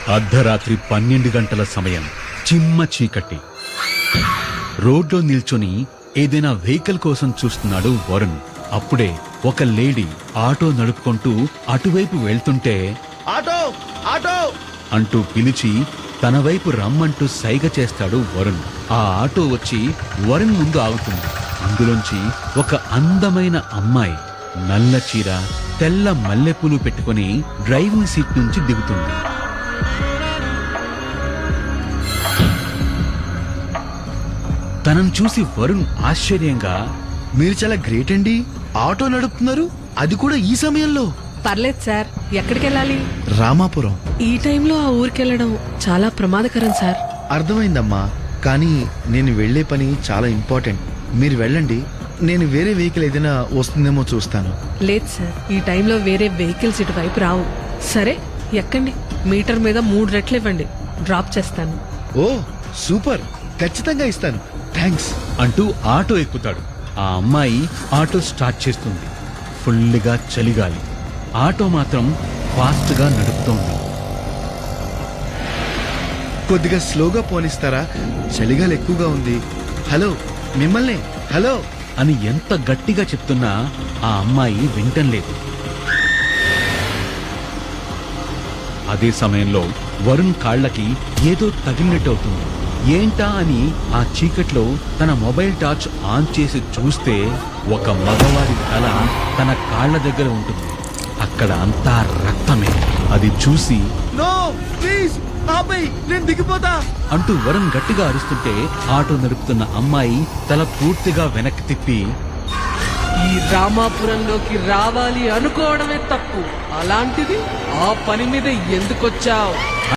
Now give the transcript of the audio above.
అర్ధరాత్రి 12 గంటల సమయం. చిమ్మ చీకటి. రోడ్లో నిల్చొని ఏదైనా వెహికల్ కోసం చూస్తున్నాడు వరుణ్. అప్పుడే ఒక లేడీ ఆటో నడుపుకుంటూ అటువైపు వెళ్తుంటే ఆటో ఆటో అంటూ పిలిచి తన వైపు రమ్మంటూ సైగ చేస్తాడు వరుణ్. ఆ ఆటో వచ్చి వరుణ్ ముందు ఆగుతుంది. అందులోంచి ఒక అందమైన అమ్మాయి నల్ల చీర, తెల్ల మల్లెపూలు పెట్టుకుని డ్రైవింగ్ సీట్ నుంచి దిగుతుంది. తనను చూసి వరుణ్ ఆశ్చర్యంగా, మీరు చాలా గ్రేట్ అండి. ఆటో నడుపుతున్నారు, అది కూడా ఈ సమయంలో. పర్లేదు సార్, ఎక్కడికి వెళ్ళాలి? రామాపురం. ఈ టైంలో ఆ ఊరికెళ్ళడం చాలా ప్రమాదకరం సార్. అర్థమైందమ్మా, కానీ నేను వెళ్లే పని చాలా ఇంపార్టెంట్. మీరు వెళ్ళండి, నేను వేరే వెహికల్ ఏదైనా వస్తుందేమో చూస్తాను. లేదు సార్, ఈ టైంలో వేరే వెహికల్స్ ఇటువైపు రావు. సరే ఎక్కండి, మీటర్ మీద 3 రెట్లు ఇవ్వండి, డ్రాప్ చేస్తాను. ఓ సూపర్, ఖచ్చితంగా ఇస్తాను. థ్యాంక్స్ అంటూ ఆటో ఎక్కుతాడు. ఆ అమ్మాయి ఆటో స్టార్ట్ చేస్తుంది. ఫుల్గా చలిగాలి. ఆటో మాత్రం ఫాస్ట్ గా నడుపుతోంది. కొద్దిగా స్లోగా పోనిస్తారా? చలిగాలి ఎక్కువగా ఉంది. హలో, మిమ్మల్ని. హలో అని ఎంత గట్టిగా చెప్తున్నా ఆ అమ్మాయి వింటంలేదు. అదే సమయంలో వరుణ్ కాళ్లకి ఏదో తగిలినట్టవుతుంది. ఏంటా అని ఆ చీకట్లో తన మొబైల్ టార్చ్ ఆన్ చేసి చూస్తే ఒక మగవాడి తల తన కాళ్ల దగ్గర ఉంటుంది. అక్కడ అంతా రక్తమే. అది చూసి నో ప్లీజ్ ఆపై, నేను దిగిపోతా అంటూ వరుణ్ గట్టిగా అరుస్తుంటే ఆటో నడుపుతున్న అమ్మాయి తల పూర్తిగా వెనక్కి తిప్పి, ఈ రామాపురంలోకి రావాలి అనుకోవడమే తప్పు, అలాంటిది ఆ పని మీద ఎందుకొచ్చావు?